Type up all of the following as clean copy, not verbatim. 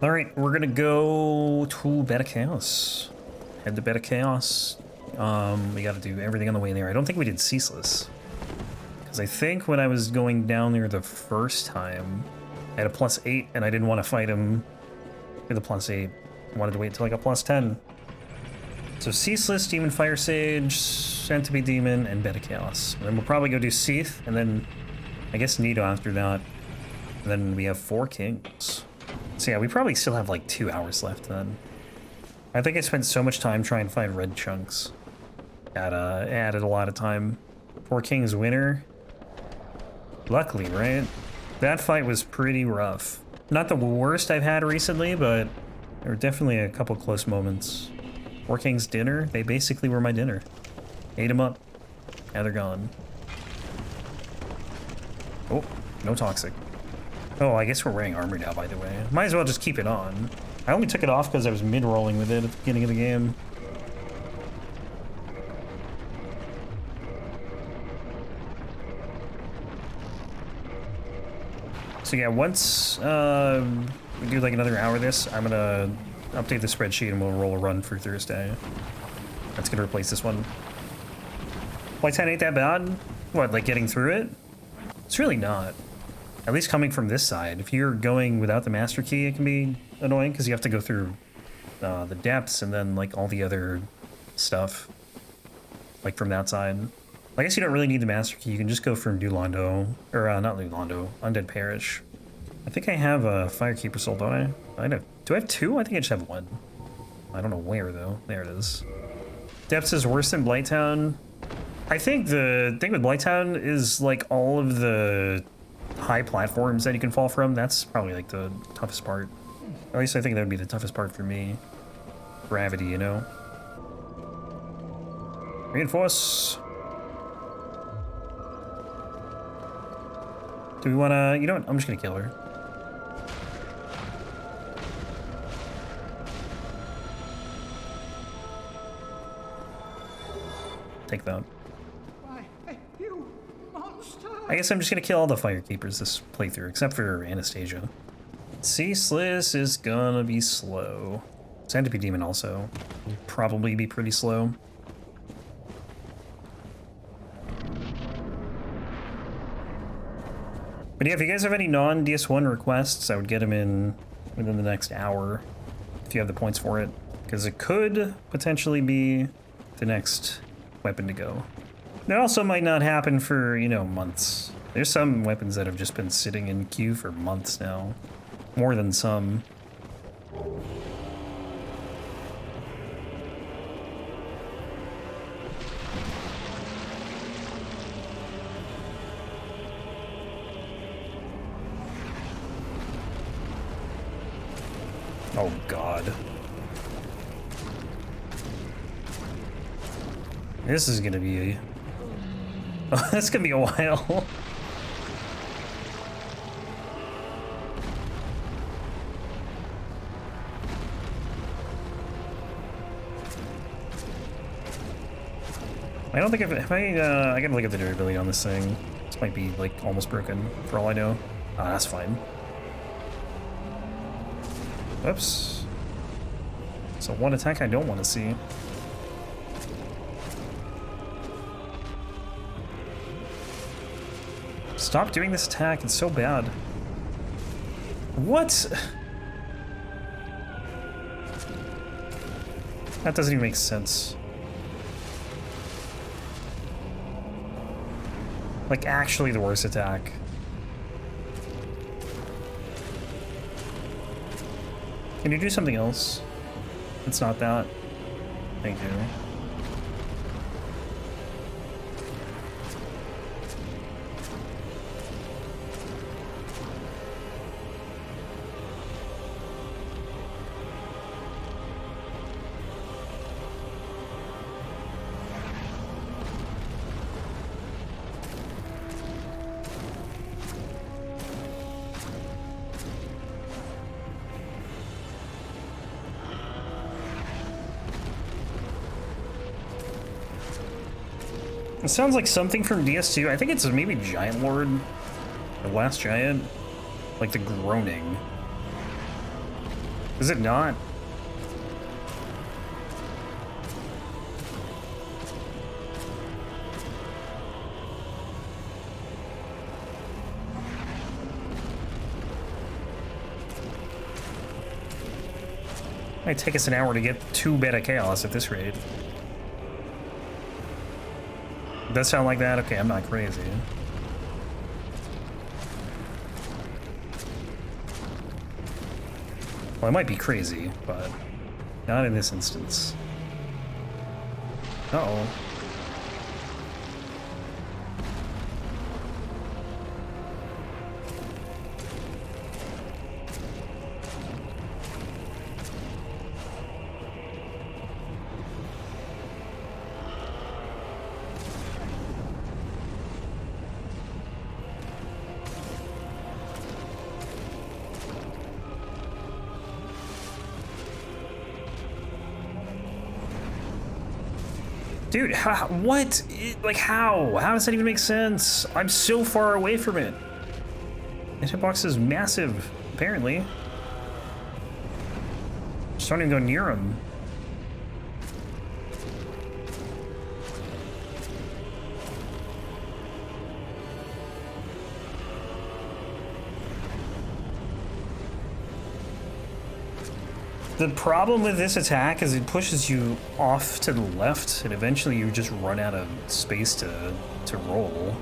All right, we're gonna go to Beta Chaos. Head to Beta Chaos. We gotta do everything on the way there. I don't think we did Ceaseless. Because I think when I was going down there the first time, I had a +8 and I didn't want to fight him with a +8. I wanted to wait until I got +10. So Ceaseless, Demon, Firesage, Centipede Demon, and Beta Chaos. And then we'll probably go do Seath, and then I guess Nito after that. And then we have 4 kings. So yeah, we probably still have like 2 hours left then. I think I spent so much time trying to find red chunks. Added a lot of time. 4 kings winner. Luckily, right? That fight was pretty rough. Not the worst I've had recently, but there were definitely a couple close moments. 4 kings dinner, they basically were my dinner. Ate them up. Now they're gone. Oh, no toxic. Oh, I guess we're wearing armor now, by the way. Might as well just keep it on. I only took it off because I was mid-rolling with it at the beginning of the game. So yeah, once we do like another hour of this, I'm gonna update the spreadsheet and we'll roll a run for Thursday. That's gonna replace this one. White 10 ain't that bad? What, like getting through it? It's really not. At least coming from this side. If you're going without the master key, it can be annoying because you have to go through the depths and then like all the other stuff. Like from that side. I guess you don't really need the master key. You can just go from New Londo, or not New Londo, Undead Parish. I think I have a Firekeeper Soul, don't I? Do I have 2? I think I just have 1. I don't know where though. There it is. Depths is worse than Blighttown. I think the thing with Blighttown is like all of the high platforms that you can fall from. That's probably like the toughest part. At least I think that would be the toughest part for me. Gravity, you know? Reinforce. Do we want to... You know what? I'm just going to kill her. Take that. You monster! I guess I'm just going to kill all the Firekeepers this playthrough, except for Anastasia. Ceaseless is gonna be slow. Centipede Demon also will probably be pretty slow. But yeah, if you guys have any non-DS1 requests, I would get them in within the next hour, if you have the points for it. Because it could potentially be the next weapon to go. That also might not happen for, you know, months. There's some weapons that have just been sitting in queue for months now. More than some. Oh God. This is gonna be a... Oh, that's gonna be a while. I don't think I gotta look at the durability on this thing. This might be like almost broken for all I know. Ah, that's fine. Oops. So one attack I don't want to see. Stop doing this attack, it's so bad. What? That doesn't even make sense. Like, actually the worst attack. Can you do something else? It's not that. Thank you. It sounds like something from DS2. I think it's maybe Giant Lord, or Last Giant. Like the groaning. Is it not? Might take us an hour to get 2 Beta Chaos at this rate. Does that sound like that? Okay, I'm not crazy. Well, I might be crazy, but not in this instance. Uh-oh. Dude, what? Like, how? How does that even make sense? I'm so far away from it. This hitbox is massive, apparently. Just don't even go near him. The problem with this attack is it pushes you off to the left, and eventually you just run out of space to roll.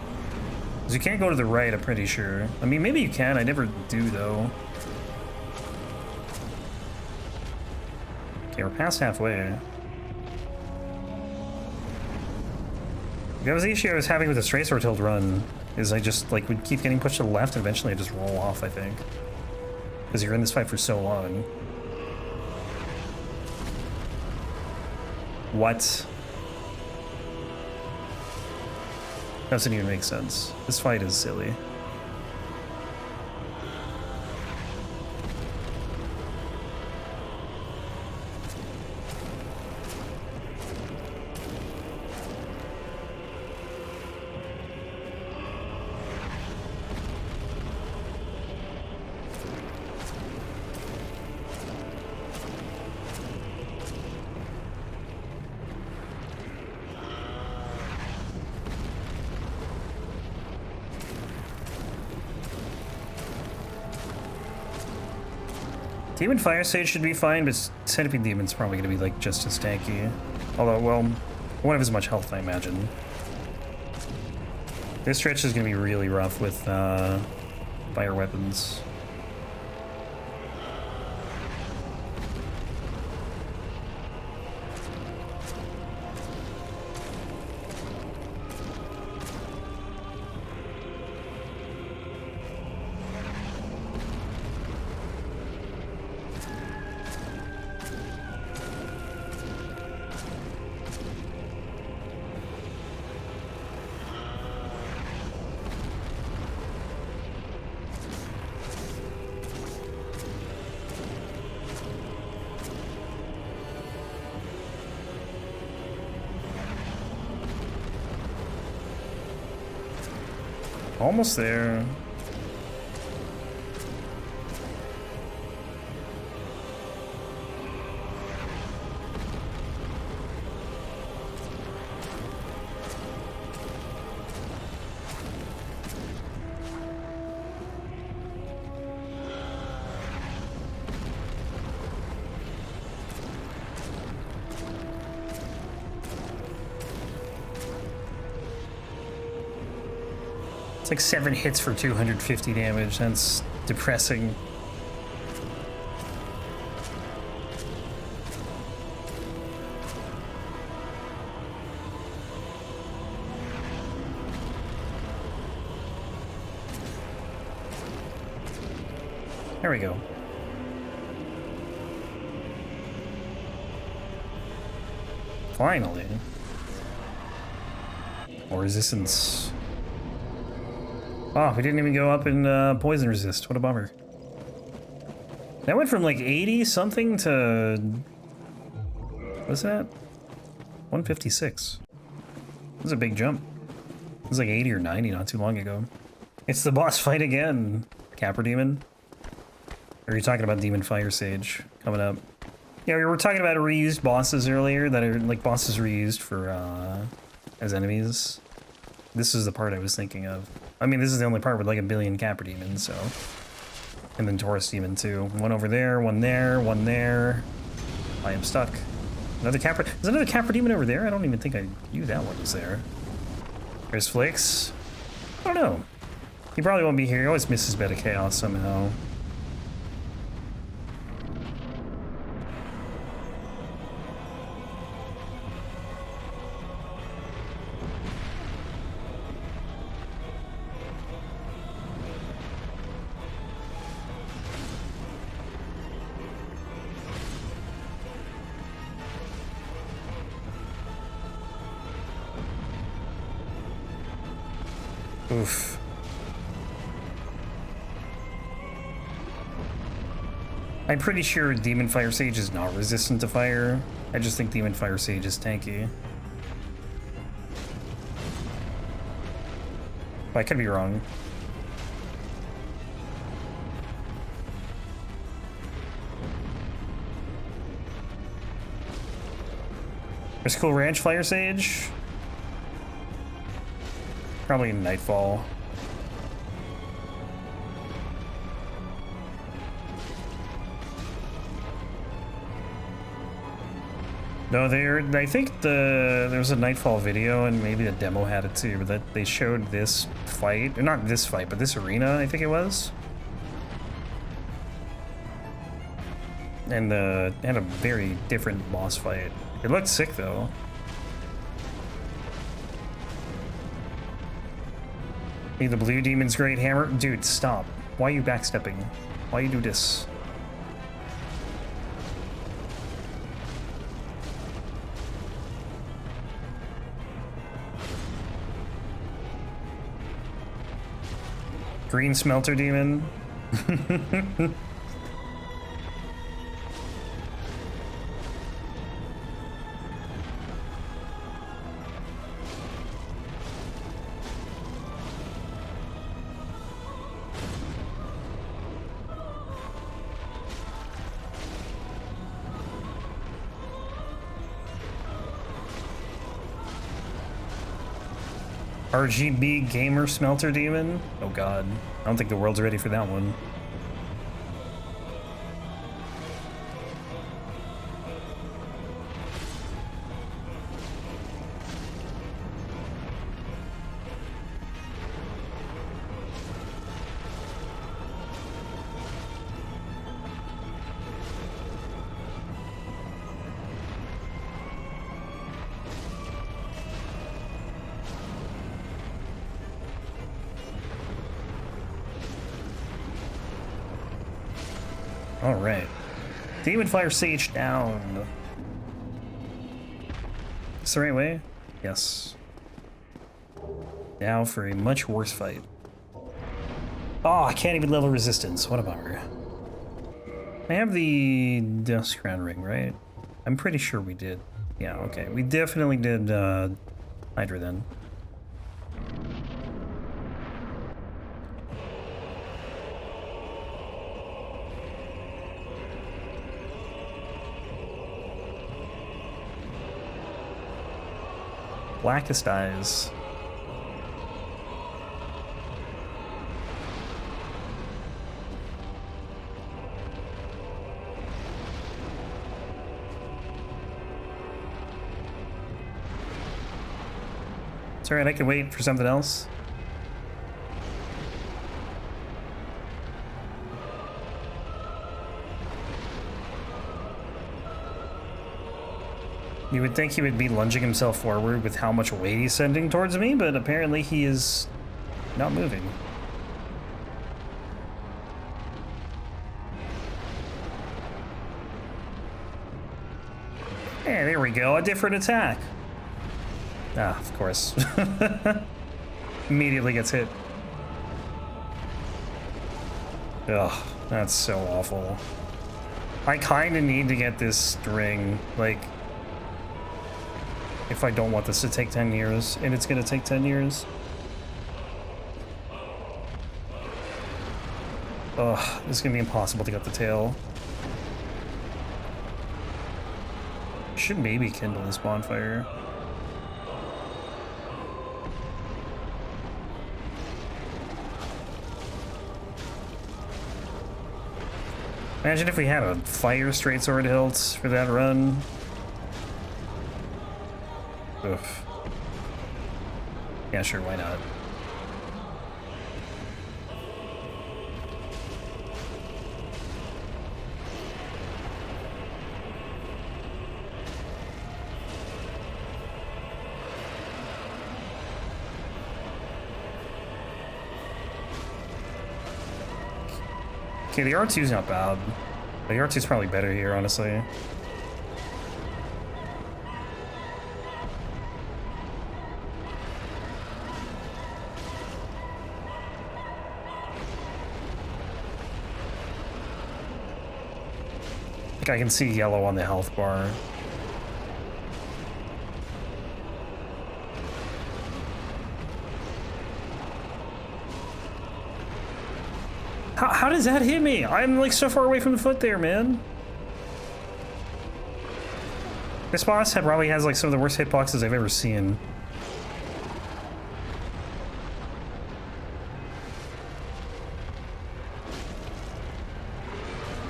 Because you can't go to the right, I'm pretty sure. I mean, maybe you can. I never do, though. Okay, we're past halfway. That was the issue I was having with the straight sword tilt run, is I just, like, would keep getting pushed to the left, and eventually I just roll off, I think. Because you're in this fight for so long. What? Doesn't even make sense. This fight is silly. Demon Firesage should be fine, but Centipede Demon's probably going to be, like, just as tanky. Although, well, won't have as much health, I imagine. This stretch is going to be really rough with fire weapons. Almost there. It's like 7 hits for 250 damage. That's depressing. There we go. Finally. More resistance. Oh, we didn't even go up in poison resist. What a bummer. That went from like 80 something to... what's that? 156. That was a big jump. It was like 80 or 90 not too long ago. It's the boss fight again, Capra Demon. Or are you talking about Demon Firesage? coming up. Yeah, we were talking about reused bosses earlier that are like bosses reused for as enemies. This is the part I was thinking of. I mean, this is the only part with like a billion Capra demons, so. And then Taurus demon too. One over there, one there, one there. I am stuck. Another Capra. There's another Capra demon over there? I don't even think I knew that one was there. There's Flix. I don't know. He probably won't be here. He always misses Bed of Chaos somehow. Oof. I'm pretty sure Demon Firesage is not resistant to fire. I just think Demon Firesage is tanky. But I could be wrong. There's Cool Ranch Firesage. Probably Nightfall. No, I think there was a Nightfall video and maybe the demo had it too, but that they showed this fight, or not this fight, but this arena, I think it was. And had a very different boss fight. It looked sick though. Hey, the blue demon's great hammer. Dude, stop. Why are you backstepping? Why you do this? Green smelter demon. RGB gamer smelter demon? Oh god. I don't think the world's ready for that one. Alright. Demon Firesage down. Is the right way? Yes. Now for a much worse fight. Oh, I can't even level resistance. What a bummer. I have the Dusk Crown Ring, right? I'm pretty sure we did. Yeah, okay. We definitely did Hydra then. Blackest Eyes. It's alright, I can wait for something else. You would think he would be lunging himself forward with how much weight he's sending towards me, but apparently he is not moving. Hey, there we go, a different attack. Ah, of course. Immediately gets hit. Ugh, that's so awful. I kinda need to get this string, like, if I don't want this to take 10 years, and it's gonna take 10 years. Ugh, this is gonna be impossible to get the tail. Should maybe kindle this bonfire. Imagine if we had a fire straight sword hilt for that run. Oof. Yeah, sure, why not? Okay, the R2's not bad. The R2's probably better here, honestly. I can see yellow on the health bar. How does that hit me? I'm like so far away from the foot there, man. This boss probably has like some of the worst hitboxes I've ever seen.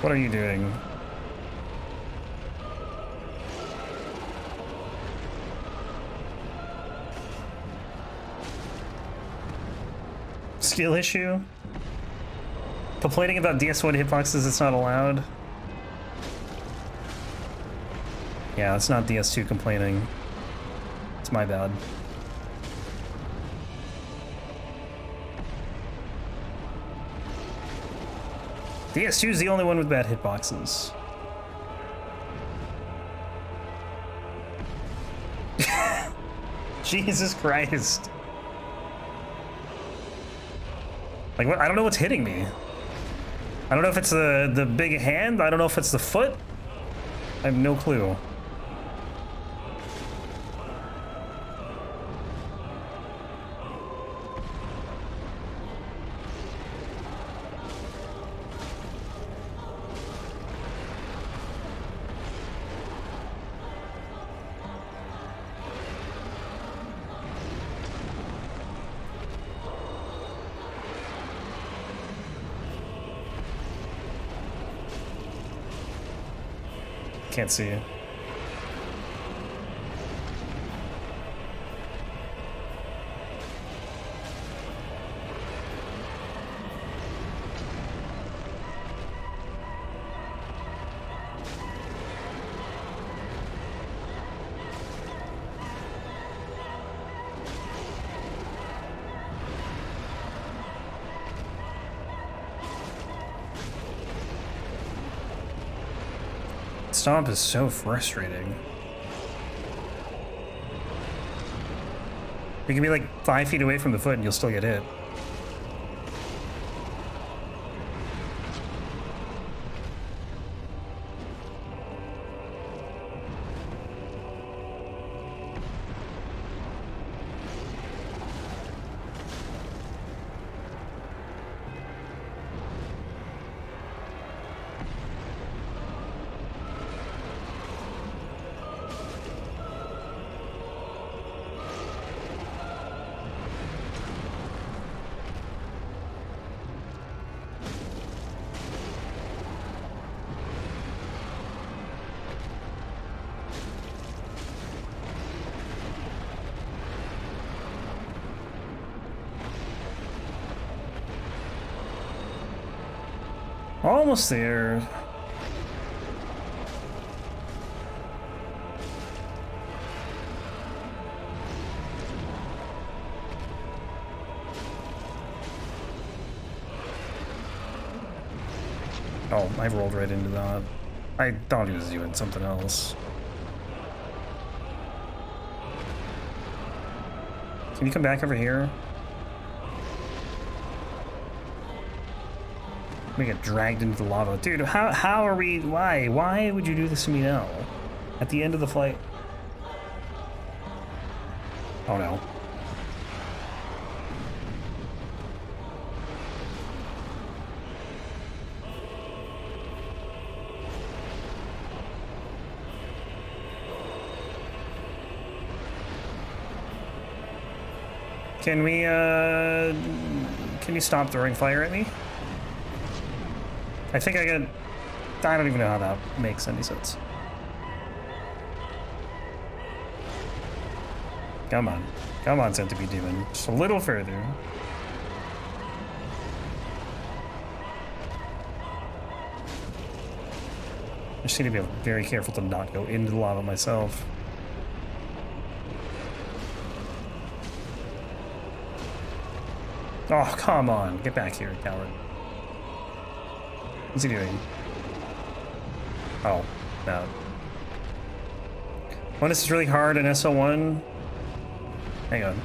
What are you doing? Skill issue? Complaining about DS1 hitboxes, it's not allowed. Yeah, it's not DS2 complaining. It's my bad. DS2 is the only one with bad hitboxes. Jesus Christ. Like, what? I don't know what's hitting me. I don't know if it's the big hand. I don't know if it's the foot. I have no clue. Can't see you. Stomp is so frustrating. You can be like 5 feet away from the foot and you'll still get hit. Almost there. Oh, I rolled right into that. I thought he was doing something else. Can you come back over here? We get dragged into the lava. Dude, how are we... Why would you do this to me now? At the end of the flight? Oh no. Can you stop throwing fire at me? I think I don't even know how that makes any sense. Come on. Come on, Centipede Demon. Just a little further. I just need to be very careful to not go into the lava myself. Oh, come on. Get back here, coward. What's he doing? Oh, no. When this is really hard in SL1. Hang on.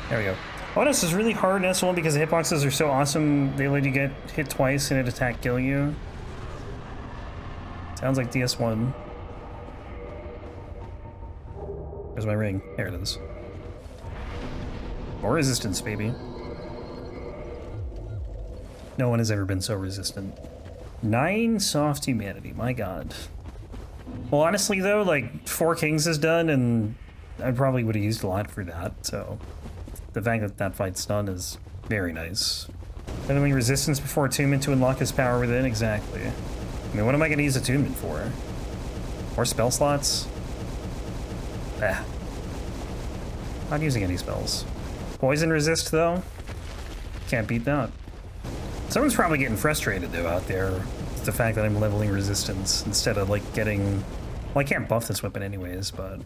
There we go. Oh, this is really hard in SL1 because the hitboxes are so awesome. They let you get hit twice and it attack kill you. Sounds like DS1. Where's my ring? There it is. More resistance, baby. No one has ever been so resistant. 9 soft humanity, my god. Well, honestly though, like 4 Kings is done and I probably would have used a lot for that, so the fact that that fight's done is very nice. Enemy resistance before attunement to unlock his power within, exactly. I mean, what am I gonna use attunement for? More spell slots? Not using any spells. Poison resist though? Can't beat that. Someone's probably getting frustrated though out there with the fact that I'm leveling resistance instead of like getting... Well, I can't buff this weapon anyways, but...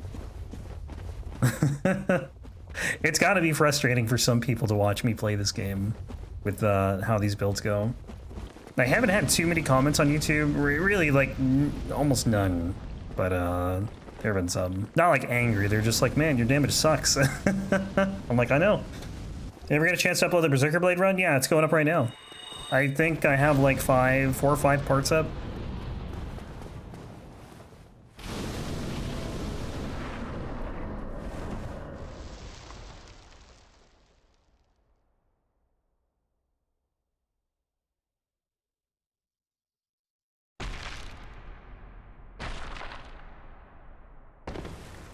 It's gotta be frustrating for some people to watch me play this game with how these builds go. I haven't had too many comments on YouTube, really like almost none, but there have been some. Not like angry, they're just like, man, your damage sucks. I'm like, I know. You ever get a chance to upload the Berserker Blade run? Yeah, it's going up right now. I think I have like 4 or 5 parts up.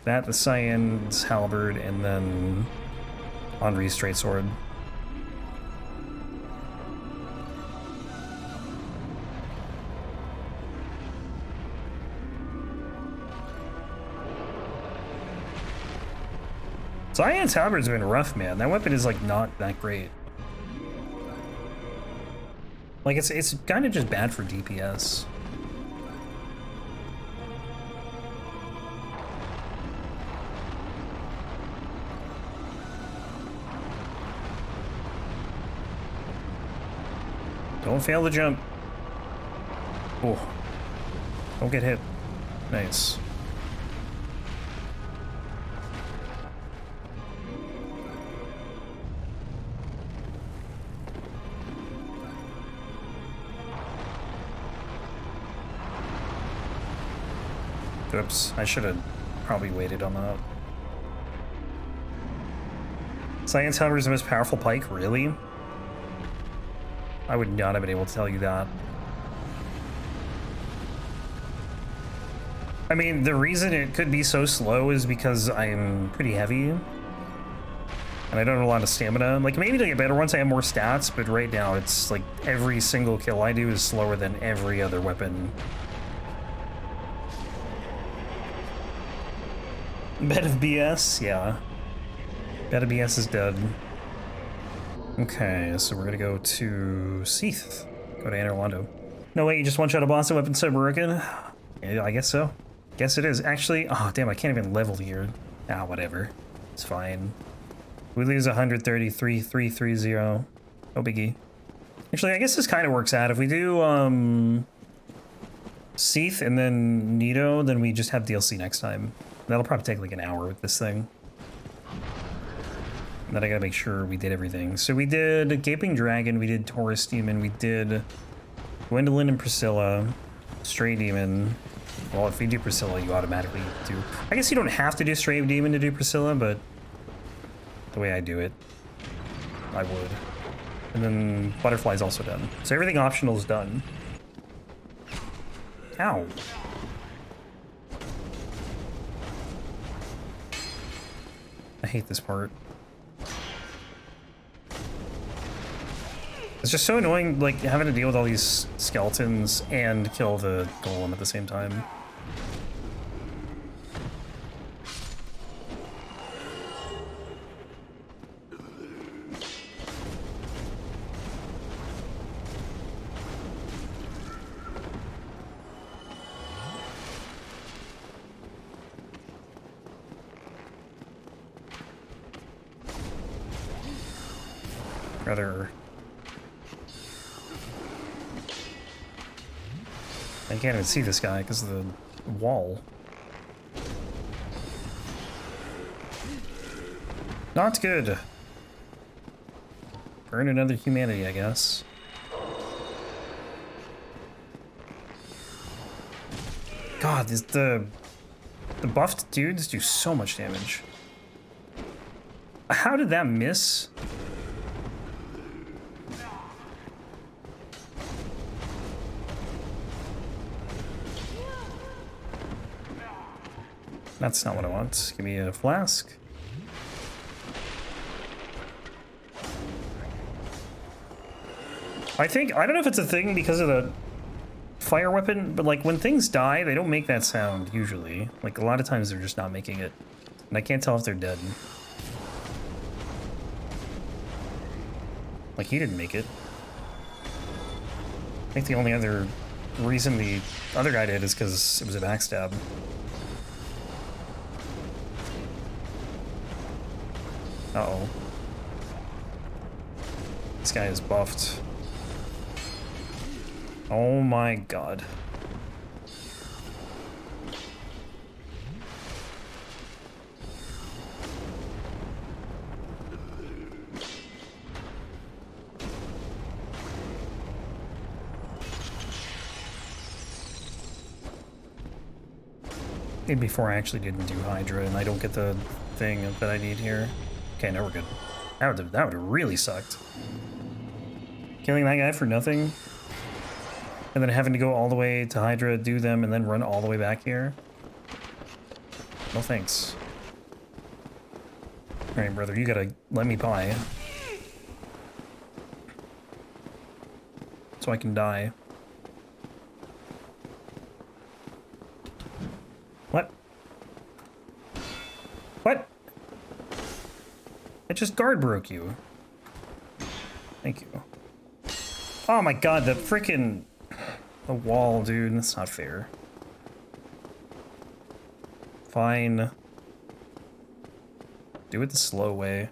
That, the Cyan's Halberd, and then Henri's Straight Sword. Cyan's Halberd's been rough, man. That weapon is like not that great. Like it's kind of just bad for DPS. Don't fail the jump. Oh. Don't get hit. Nice. Oops, I should have probably waited on that. Cyan's Halberd is the most powerful pike, really? I would not have been able to tell you that. I mean, the reason it could be so slow is because I'm pretty heavy. And I don't have a lot of stamina. Like, maybe it'll get better once I have more stats, but right now it's like every single kill I do is slower than every other weapon. Bed of BS? Yeah. Bed of BS is dead. Okay, so we're gonna go to Seath. Go to Anor Londo. No way, you just one-shot a boss and weapon so broken? Yeah, I guess so. Guess it is. Actually, oh damn, I can't even level here. Ah, whatever. It's fine. We lose 133,330. No biggie. Actually, I guess this kind of works out. If we do Seath and then Nito, then we just have DLC next time. That'll probably take like an hour with this thing. And then I gotta make sure we did everything. So we did Gaping Dragon, we did Taurus Demon, we did Gwendolyn and Priscilla, Stray Demon. Well, if you do Priscilla, you automatically do... I guess you don't have to do Stray Demon to do Priscilla, but the way I do it, I would. And then Butterfly's also done. So everything optional is done. Ow. I hate this part. It's just so annoying, like, having to deal with all these skeletons and kill the golem at the same time. Rather... I can't even see this guy because of the wall. Not good. Burn another humanity, I guess. God, the buffed dudes do so much damage. How did that miss? That's not what I want. Give me a flask. I don't know if it's a thing because of the fire weapon, but like when things die, they don't make that sound usually. Like a lot of times they're just not making it. And I can't tell if they're dead. Like he didn't make it. I think the only other reason the other guy did is because it was a backstab. Uh-oh. This guy is buffed. Oh my god. Maybe before I actually didn't do Hydra and I don't get the thing that I need here. Okay, now we're good. That would have really sucked. Killing that guy for nothing. And then having to go all the way to Hydra, do them, and then run all the way back here. No thanks. Alright, brother, you gotta let me by. So I can die. What? What? I just guard broke you. Thank you. Oh my god, the freaking... The wall, dude. That's not fair. Fine. Do it the slow way.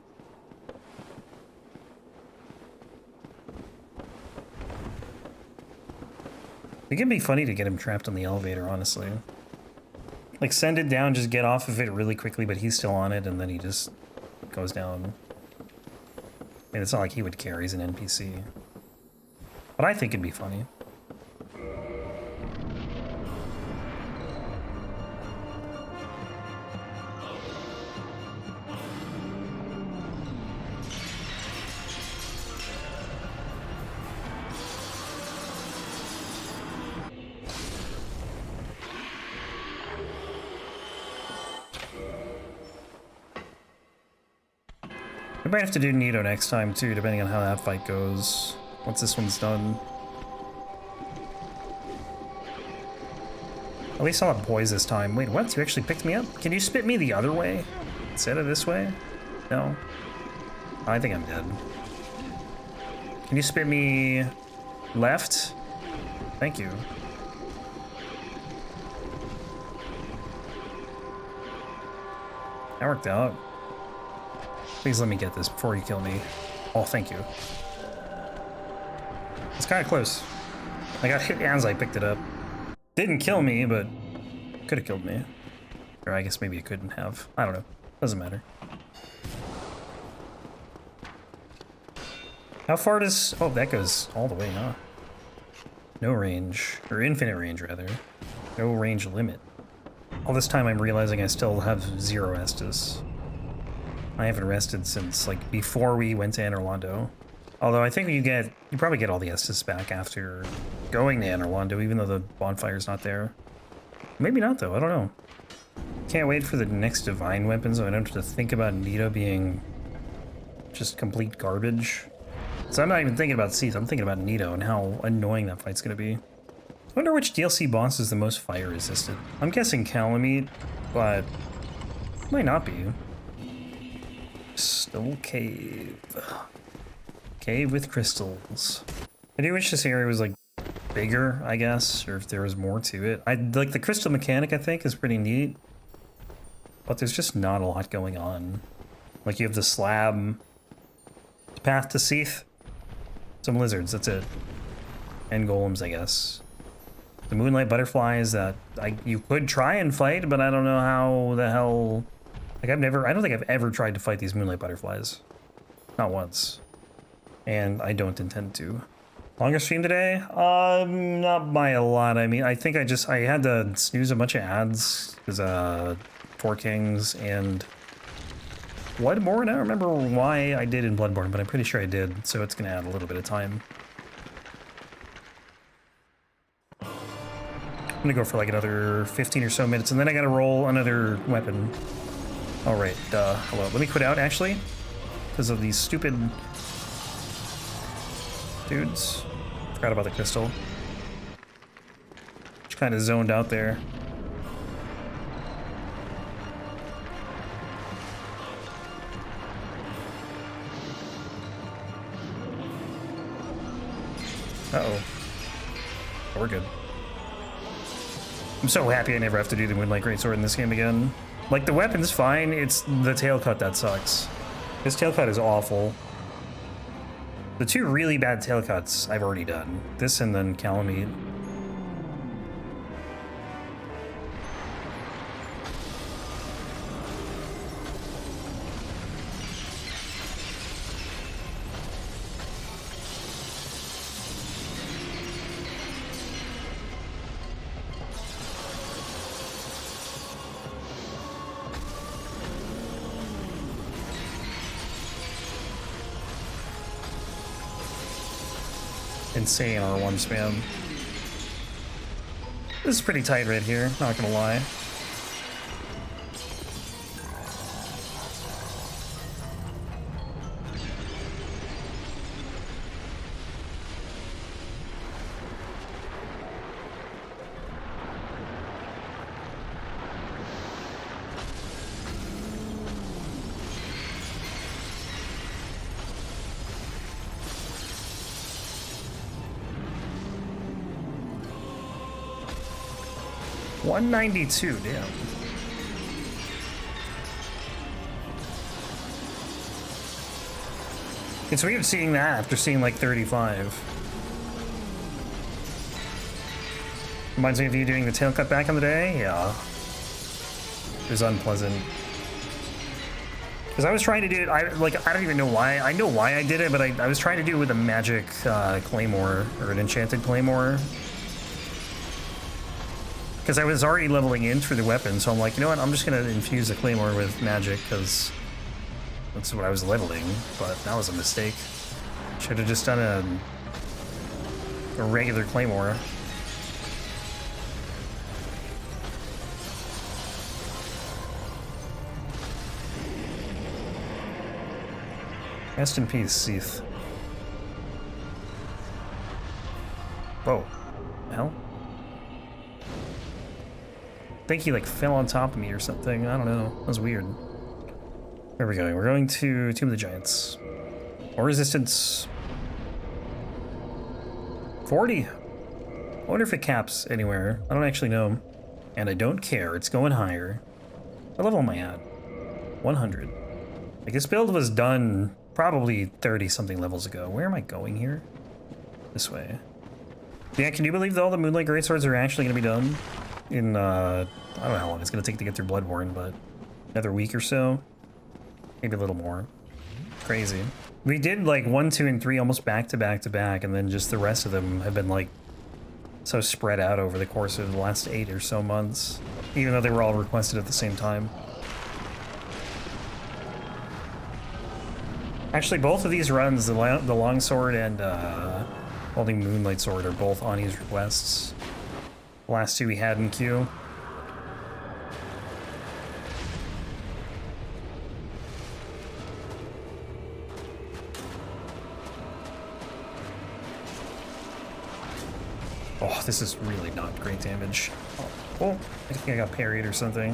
It can be funny to get him trapped on the elevator, honestly. Like, send it down, just get off of it really quickly, but he's still on it, and then he just goes down. I mean, it's not like he would care, he's an NPC. But I think it'd be funny. We might have to do Nito next time too, depending on how that fight goes. Once this one's done. At least I'll have poise this time. Wait, what? You actually picked me up? Can you spit me the other way? Instead of this way? No? I think I'm dead. Can you spit me left? Thank you. That worked out. Please let me get this before you kill me. Oh, thank you. It's kind of close. I got hit as I picked it up. Didn't kill me, but could have killed me. Or I guess maybe it couldn't have. I don't know. Doesn't matter. How far does... Oh, that goes all the way, huh? No range. Or infinite range, rather. No range limit. All this time I'm realizing I still have 0 Estus. I haven't rested since, like, before we went to Anor Londo. Although I think you probably get all the Estus back after going to Anor Londo, even though the bonfire's not there. Maybe not, though. I don't know. Can't wait for the next divine weapon, so I don't have to think about Nito being just complete garbage. So I'm not even thinking about Seath, I'm thinking about Nito and how annoying that fight's gonna be. I wonder which DLC boss is the most fire resistant. I'm guessing Calamite, but might not be. Crystal Cave. Cave with crystals. I do wish this area was like bigger, I guess, or if there was more to it. I like the crystal mechanic, I think, is pretty neat. But there's just not a lot going on. Like you have the slab, the path to Seath, some lizards, that's it. And golems, I guess. The moonlight butterflies that you could try and fight, but I don't know how the hell. Like I don't think I've ever tried to fight these moonlight butterflies. Not once. And I don't intend to. Longest stream today? Not by a lot. I mean, I think I had to snooze a bunch of ads because Four Kings and Bloodborne. I don't remember why I did in Bloodborne, but I'm pretty sure I did, so it's gonna add a little bit of time. I'm gonna go for like another 15 or so minutes, and then I gotta roll another weapon. All right, hello. Let me quit out, actually, because of these stupid dudes. Forgot about the crystal. Just kind of zoned out there. Uh-oh. Oh, we're good. I'm so happy I never have to do the Moonlight Greatsword in this game again. Like, the weapon's fine, it's the tail cut that sucks. This tail cut is awful. The two really bad tail cuts I've already done. This and then Calamite. Insane R1 spam. This is pretty tight right here, not gonna lie. $192, damn. It's weird seeing that after seeing like 35. Reminds me of you doing the tail cut back in the day? Yeah. It was unpleasant. Because I was trying to do it, I don't even know why. I know why I did it, but I was trying to do it with a magic claymore, or an enchanted claymore. Because I was already leveling in through the weapon, so I'm like, you know what, I'm just going to infuse the claymore with magic, because that's what I was leveling, but that was a mistake. Should have just done a regular claymore. Rest in peace, Seath. Whoa. Hell? I think he like fell on top of me or something. I don't know. That was weird. Where are we going? We're going to Tomb of the Giants. Or Resistance 40. I wonder if it caps anywhere. I don't actually know. And I don't care. It's going higher. What level am I at? 100. Like this build was done probably 30 something levels ago. Where am I going here? This way. Yeah, can you believe that all the Moonlight Greatswords are actually going to be done? In, I don't know how long it's going to take to get through Bloodborne, but another week or so. Maybe a little more. Crazy. We did like 1, 2, and 3 almost back to back to back, and then just the rest of them have been like so spread out over the course of the last 8 or so months, even though they were all requested at the same time. Actually, both of these runs, the Longsword and Holding Moonlight Sword, are both Ani's requests. The last two we had in queue. This is really not great damage. Oh, I think I got parried or something.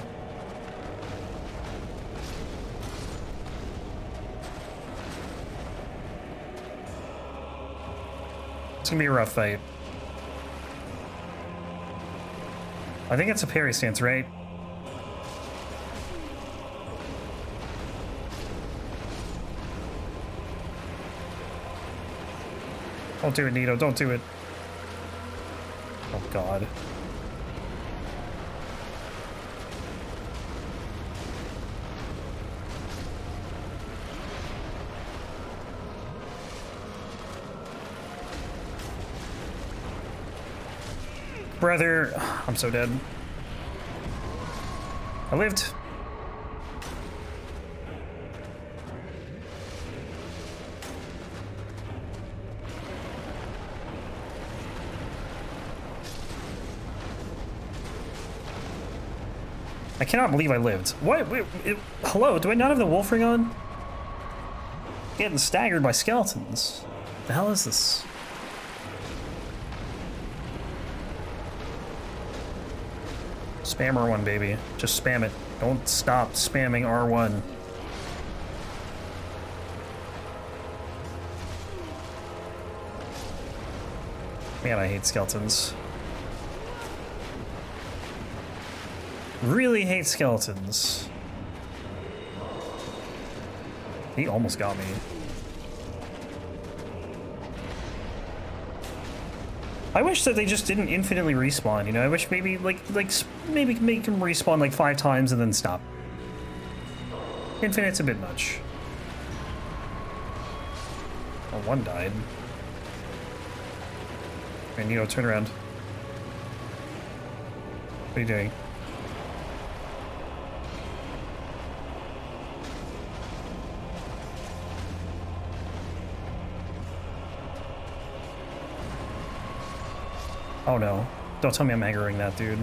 It's gonna be a rough fight. I think it's a parry stance, right? Don't do it, Nito. Don't do it. Oh, God. Brother. I'm so dead. I lived. I cannot believe I lived. What? Wait, hello? Do I not have the wolf ring on? Getting staggered by skeletons. The hell is this? Spam R1, baby. Just spam it. Don't stop spamming R1. Man, I hate skeletons. Really hate skeletons. He almost got me. I wish that they just didn't infinitely respawn, you know? I wish maybe, maybe make them respawn like 5 times and then stop. Infinite's a bit much. Oh, one died. And, you know, turn around. What are you doing? Oh no. Don't tell me I'm aggroing that dude.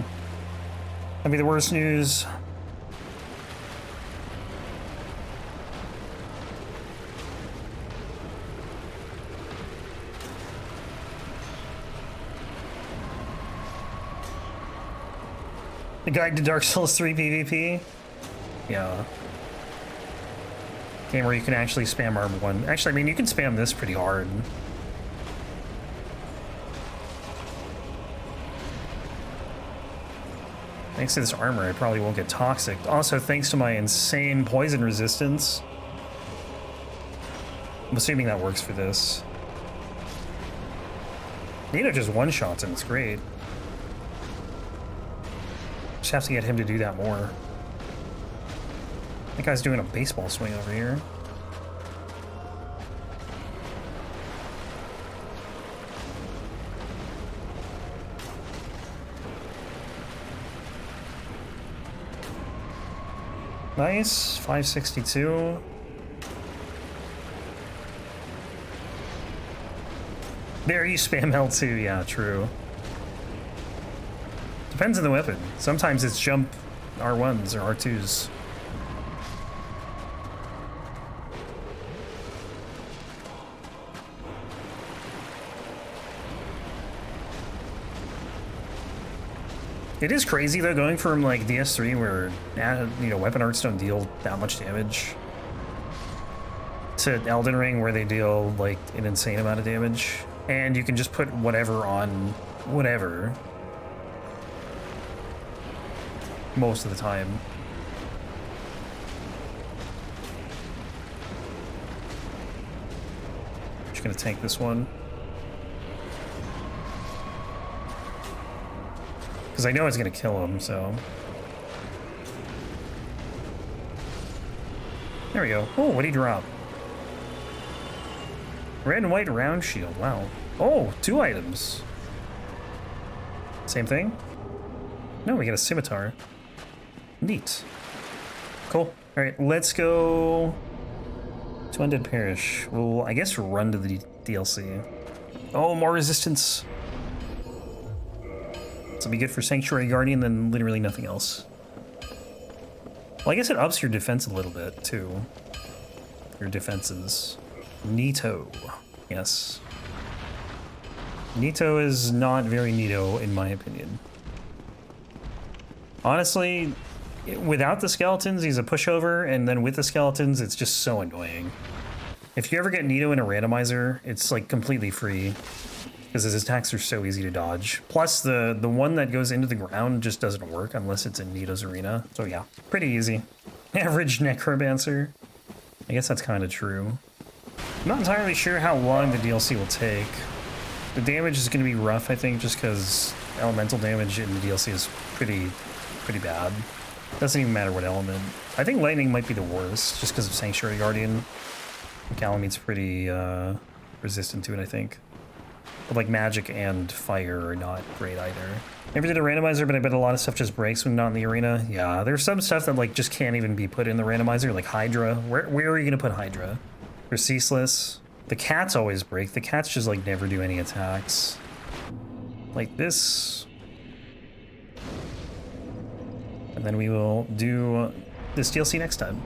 That'd be the worst news. The guide to Dark Souls 3 PvP? Yeah. Game where you can actually spam R1. Actually, I mean, you can spam this pretty hard. Thanks to this armor, I probably won't get toxic. Also, thanks to my insane poison resistance. I'm assuming that works for this. Nito just one-shots him, it's great. Just have to get him to do that more. That guy's doing a baseball swing over here. Nice, 562. There, you spam L2, yeah, true. Depends on the weapon. Sometimes it's jump R1s or R2s. It is crazy though, going from like DS3 where you know weapon arts don't deal that much damage to Elden Ring where they deal like an insane amount of damage, and you can just put whatever on whatever most of the time. Just gonna tank this one. Because I know it's going to kill him, so... There we go. Oh, what did he drop? Red and white round shield. Wow. Oh, 2 items. Same thing? No, we got a scimitar. Neat. Cool. Alright, let's go to Undead Parish. We'll, I guess, run to the DLC. Oh, more resistance. This will be good for Sanctuary Guardian, then literally nothing else. Well, I guess it ups your defense a little bit, too. Your defenses. Neato. Yes. Nito is not very neato, in my opinion. Honestly, without the skeletons, he's a pushover, and then with the skeletons, it's just so annoying. If you ever get Nito in a randomizer, it's like completely free, because his attacks are so easy to dodge. Plus, the one that goes into the ground just doesn't work unless it's in Nito's arena. So yeah, pretty easy. Average necromancer. I guess that's kind of true. I'm not entirely sure how long the DLC will take. The damage is going to be rough, I think, just because elemental damage in the DLC is pretty bad. Doesn't even matter what element. I think lightning might be the worst, just because of Sanctuary Guardian. Galamede's pretty resistant to it, I think. But like magic and fire are not great either. Never did a randomizer, but I bet a lot of stuff just breaks when not in the arena. Yeah, there's some stuff that like just can't even be put in the randomizer, like Hydra. Where are you gonna put Hydra? Or Ceaseless? The cats always break. The cats just like never do any attacks. Like this. And then we will do this DLC next time.